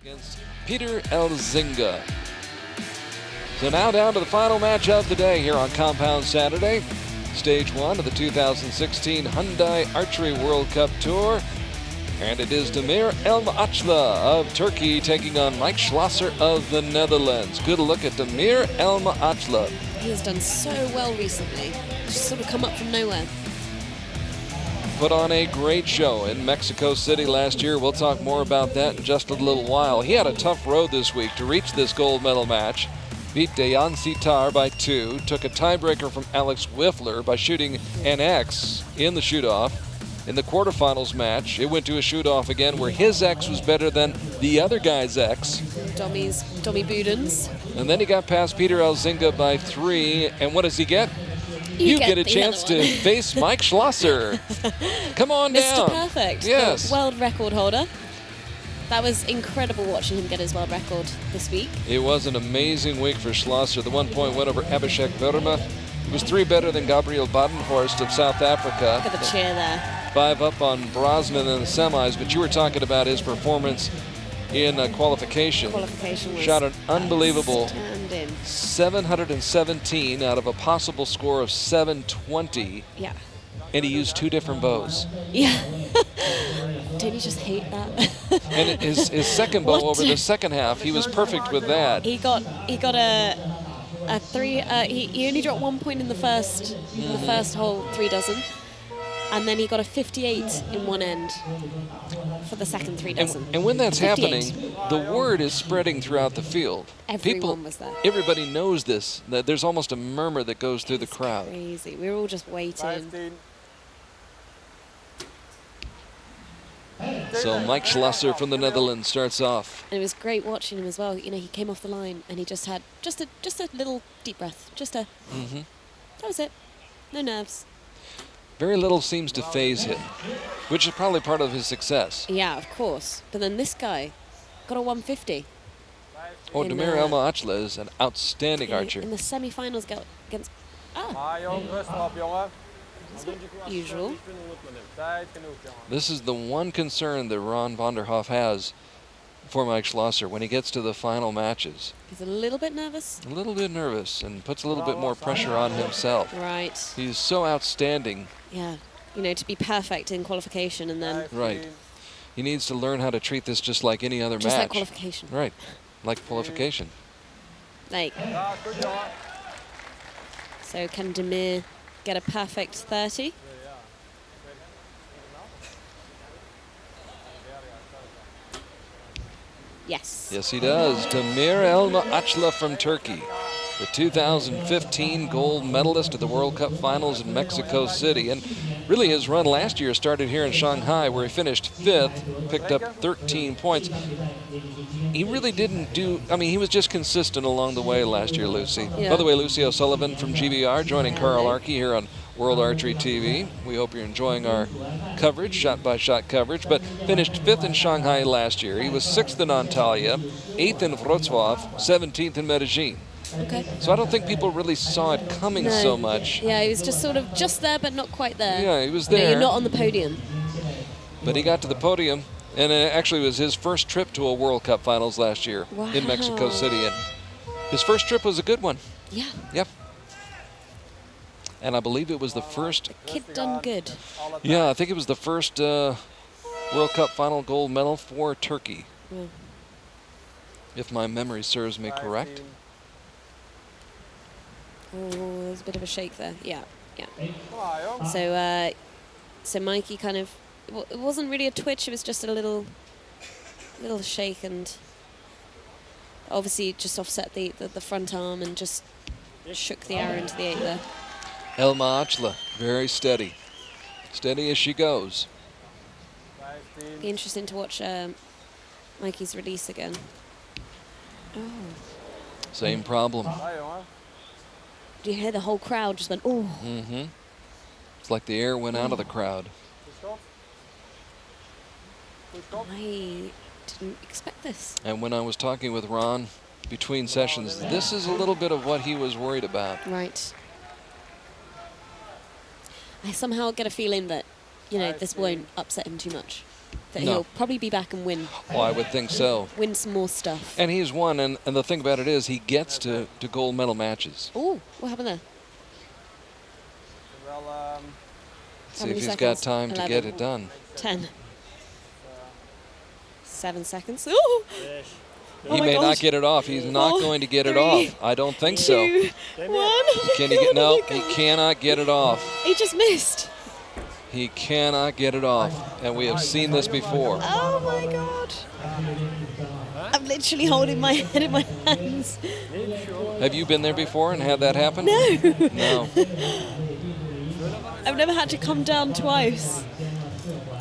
Against Peter Elzinga. So now down to the final match of the day here on Compound Saturday. Stage 1 of the 2016 Hyundai Archery World Cup Tour. And it is Demir Elmaagacli of Turkey taking on Mike Schloesser of the Netherlands. Good look at Demir Elmaagacli. He has done so well recently. Just sort of come up from nowhere. Put on a great show in Mexico City last year. We'll talk more about that in just a little while. He had a tough road this week to reach this gold medal match. Beat Dejan Sitar by 2. Took a tiebreaker from Alex Wiffler by shooting an X in the shoot-off. In the quarterfinals match, it went to a shoot-off again where his X was better than the other guy's X. Dommy Budens. And then he got past Peter Elzinga by 3. And what does he get? You get a chance to face Mike Schloesser. Come on down. Mr. Perfect. Yes. The world record holder. That was incredible watching him get his world record this week. It was an amazing week for Schloesser. The 1 point win over Abhishek Verma. He was 3 better than Gabriel Badenhorst of South Africa. Look at the cheer there. 5 up on Brosnan in the semis, but you were talking about his performance in qualification. Qualification was shot an unbelievable outstanding. 717 out of a possible score of 720. Yeah. And he used 2 different bows. Yeah. Don't you just hate that? And his second bow over the second half, he was perfect with that. He got a 3. He only dropped 1 point in the first hole, 3 dozen. And then he got a 58 in one end for the second 3 dozen. And when that's 58. happening, the word is spreading throughout the field. Everyone was there. Everybody knows this, that there's almost a murmur that goes through the crowd. Crazy. We were all just waiting. So Mike Schloesser from the Netherlands starts off. And it was great watching him as well. You know, he came off the line and he just had just a little deep breath. That was it. No nerves. Very little seems to faze him, which is probably part of his success. Yeah, of course. But then this guy got a 150. Oh, Demir Elmaagacli is an outstanding archer. In the semi-finals against... usual. This is the one concern that Ron van der Hoff has for Mike Schloesser when he gets to the final matches. He's a little bit nervous. A little bit nervous and puts a little bit more pressure on himself. Right. He's so outstanding. Yeah. You know, to be perfect in qualification and then... Right. He needs to learn how to treat this just like any other match. Just like qualification. Right. Like qualification. Like... So can Demir get a perfect 30? Yes. Yes, he does. Demir Elmaagacli from Turkey, the 2015 gold medalist at the World Cup Finals in Mexico City. And really his run last year started here in Shanghai where he finished 5th, picked up 13 points. He really didn't do, he was just consistent along the way last year, Lucy. Yeah. By the way, Lucy O'Sullivan from GBR joining Carl Arke here on World Archery TV. We hope you're enjoying our coverage, shot-by-shot coverage, but finished 5th in Shanghai last year. He was 6th in Antalya, 8th in Wrocław, 17th in Medellin. Okay. So I don't think people really saw it coming so much. Yeah, he was just sort of just there, but not quite there. Yeah, he was You know, there. you're not on the podium. But he got to the podium, and it actually was his first trip to a World Cup Finals last year in Mexico City. And his first trip was a good one. Yeah. Yep. And I believe it was the first... Kid done good. Yeah, I think it was the first World Cup final gold medal for Turkey. Yeah. If my memory serves me correct. Oh, there's a bit of a shake there. Yeah, yeah. So Mikey kind of... It wasn't really a twitch, it was just a little shake, and obviously just offset the front arm and just shook the arrow into the 8 there. Elmaagacli, very steady. Steady as she goes. Be interesting to watch Mikey's release again. Oh. Same problem. Do you hear the whole crowd just went, oh. Mm-hmm. It's like the air went out of the crowd. I didn't expect this. And when I was talking with Ron between sessions, this is a little bit of what he was worried about. Right. I somehow get a feeling that, you know, this won't upset him too much. that No. he'll probably be back and win. Oh, I would think so. Win some more stuff. And he's won, and the thing about it is he gets to gold medal matches. Oh, what happened there? Well, See many if he's seconds? got time 11. to get it done. 10. 7 seconds. Ooh! Oh He my may God. not get it off. He's not 4, going to get it 3, off. I don't think so. 2, 1. Oh my Can he God, get? No, oh my he God. cannot get it off. He just missed. He cannot get it off, and we have seen this before. Oh my God. I'm literally holding my head in my hands. Have you been there before and had that happen? No. No. I've never had to come down twice.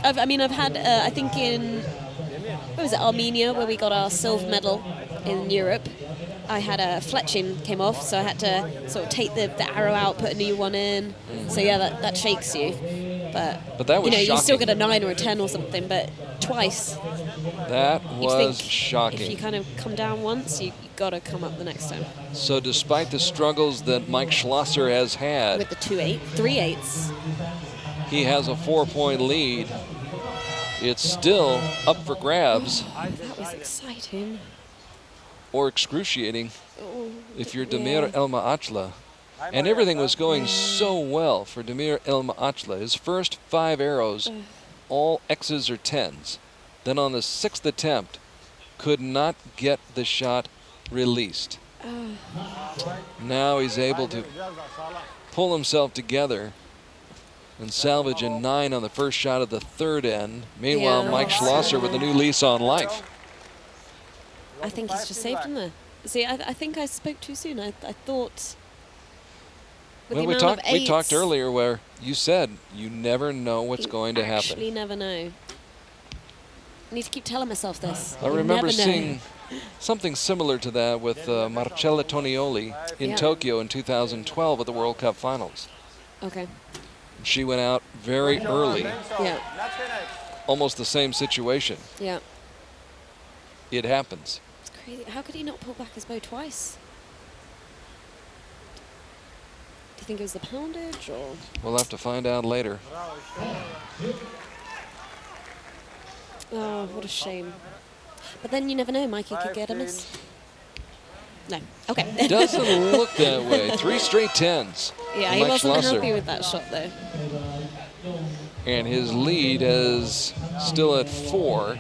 I've had, I think in, what was it, Armenia, where we got our silver medal in Europe. I had a fletching came off, so I had to sort of take the arrow out, put a new one in. So yeah, that shakes you. But that was you still shocking. get a 9 or a 10 or something, but twice. That You'd think was shocking. If you kind of come down once, you got to come up the next time. So despite the struggles that Mike Schloesser has had, With the 2-8, 3-8s. he has a 4-point lead. It's still up for grabs, That was exciting. or excruciating Oh, if you're Demir yeah. Elmaagacli. And everything was going so well for Demir Elmaagacli. His first 5 arrows, all X's or 10s. Then on the 6th attempt, could not get the shot released. Now he's able to pull himself together and salvage a 9 on the first shot of the 3rd end. Meanwhile, Yeah. Mike Schloesser with a new lease on life. I think he's just saved him there. See, I think I spoke too soon. I thought. With Well, the we amount of talked eights, earlier where you said you never know what's you going to happen. Actually, never know. I need to keep telling myself this. I You remember never know. seeing something similar to that with Marcella Tonioli in Yeah. Tokyo in 2012 at the World Cup Finals. Okay. She went out very early, Yeah. almost the same situation. Yeah. It happens. It's crazy. How could he not pull back his bow twice? Do you think it was the poundage or? We'll have to find out later. Oh, what a shame. But then you never know. Mikey could get a miss. No. Okay. Doesn't look that way. 3 straight 10s. Yeah, for he Mike wasn't Schloesser. happy with that shot though. And his lead is still at 4.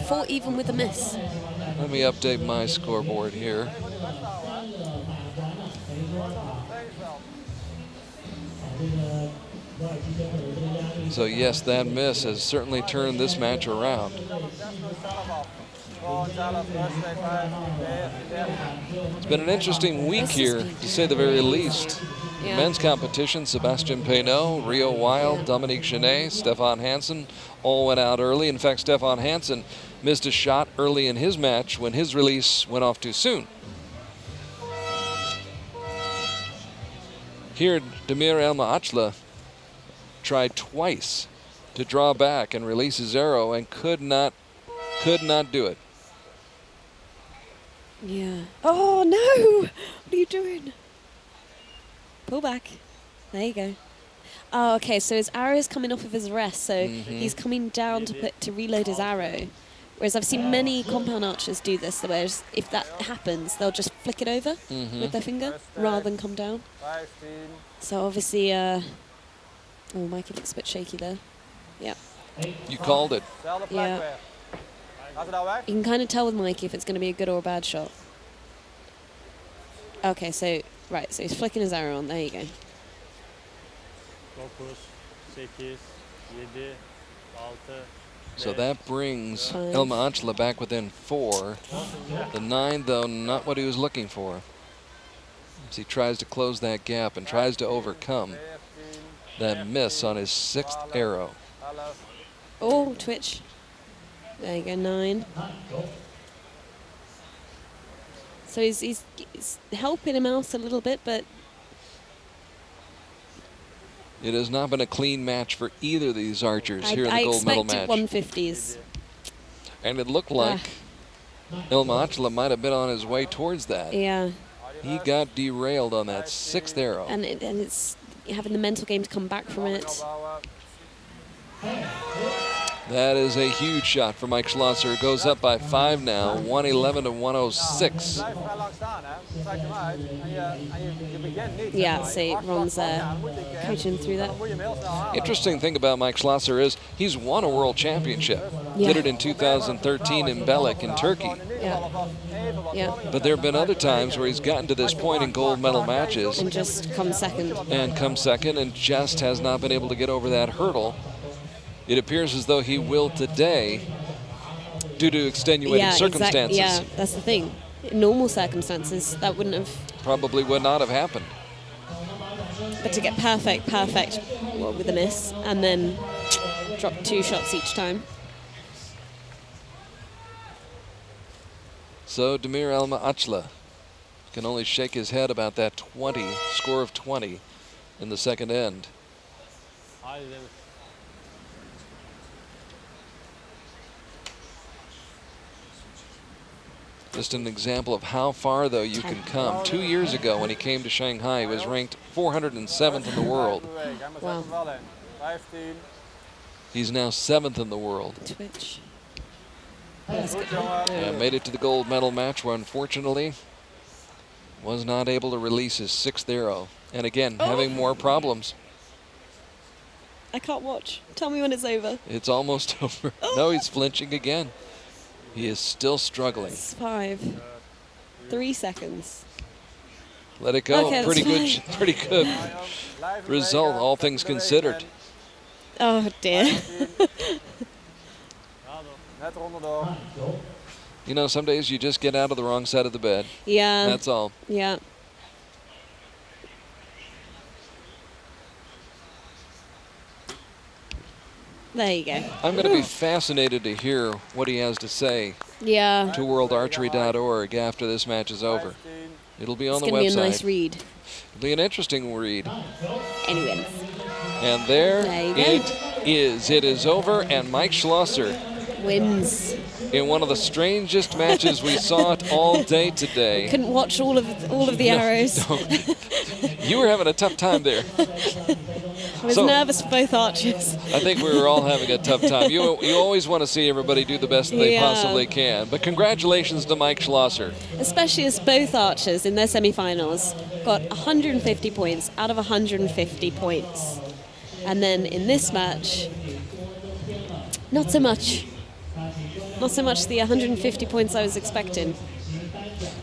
4 even with a miss. Let me update my scoreboard here. So yes, that miss has certainly turned this match around. It's been an interesting week This has here, been to say the very least. Yeah. Men's competition, Sebastian Peinot, Rio Wild, Yeah. Dominique Genet, Stefan Hansen all went out early. In fact, Stefan Hansen missed a shot early in his match when his release went off too soon. Here, Demir Elmaagacli tried twice to draw back and release his arrow and could not do it. Yeah. Oh no! What are you doing? Pull back. There you go. Oh, okay. So his arrow's coming off of his rest, so he's coming down to reload his arrow. Whereas I've seen many compound archers do this, whereas if that happens, they'll just flick it over with their finger rather than come down. So obviously, oh, Mikey looks a bit shaky there. Yeah. You called it. Yeah. You can kind of tell with Mikey if it's going to be a good or a bad shot. Okay, so, right, so he's flicking his arrow on. There you go. 9, 8, 7, 6. So that brings 5. Elmaagacli back within 4. The 9, though, not what he was looking for. As he tries to close that gap and tries to overcome that miss on his 6th arrow. Oh, twitch. There you go, 9. So he's helping him out a little bit, but It has not been a clean match for either of these archers here in the I gold medal expected match. 150s. And it looked like Elmaagacli might have been on his way towards that. Yeah, He got derailed on that 6th arrow. and it's having the mental game to come back from it. That is a huge shot for Mike Schlosser. Goes up by 5 now, 111 to 106. Yeah, see, Ron's coaching through that. Interesting thing about Mike Schlosser is he's won a world championship. Yeah. Did it in 2013 in Belek in Turkey. Yeah. But there have been other times where he's gotten to this point in gold medal matches And just come second. and just has not been able to get over that hurdle. It appears as though he will today due to extenuating circumstances. Yeah, that's the thing. In normal circumstances, that wouldn't have. Probably would not have happened. But to get perfect, well, with a miss, and then drop 2 shots each time. So Demir Elmaagacli can only shake his head about that score of 20 in the second end. Just an example of how far, though, you can come. 2 years ago, when he came to Shanghai, he was ranked 407th in the world. Wow. He's now 7th in the world. Twitch. And made it to the gold medal match, where unfortunately was not able to release his 6th arrow. And again, having more problems. I can't watch. Tell me when it's over. It's almost over. No, he's flinching again. He is still struggling. It's 5. 3 seconds. Let it go. Okay, Pretty good result, all things considered. Oh dear. You know, some days you just get out of the wrong side of the bed. Yeah. That's all. Yeah. There you go. I'm going to be fascinated to hear what he has to say Yeah. to worldarchery.org after this match is over. It'll be on It's the going to website. be a nice read. It'll be an interesting read. Anyways. And there you go. it is. It is over, and Mike Schlosser Wins. in one of the strangest matches we saw it all day today. Couldn't watch all of the arrows. No. You were having a tough time there. I was nervous for both archers. I think we were all having a tough time. You always want to see everybody do the best that they possibly can. But congratulations to Mike Schlosser. Especially as both archers in their semi-finals got 150 points out of 150 points. And then in this match, not so much. Not so much the 150 points I was expecting.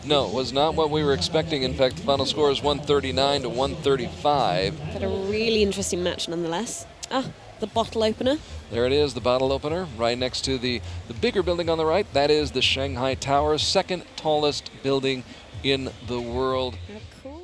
No, it was not what we were expecting. In fact, the final score is 139 to 135. But a really interesting match nonetheless. The bottle opener. There it is, the bottle opener, right next to the bigger building on the right. That is the Shanghai Tower, second tallest building in the world. How cool.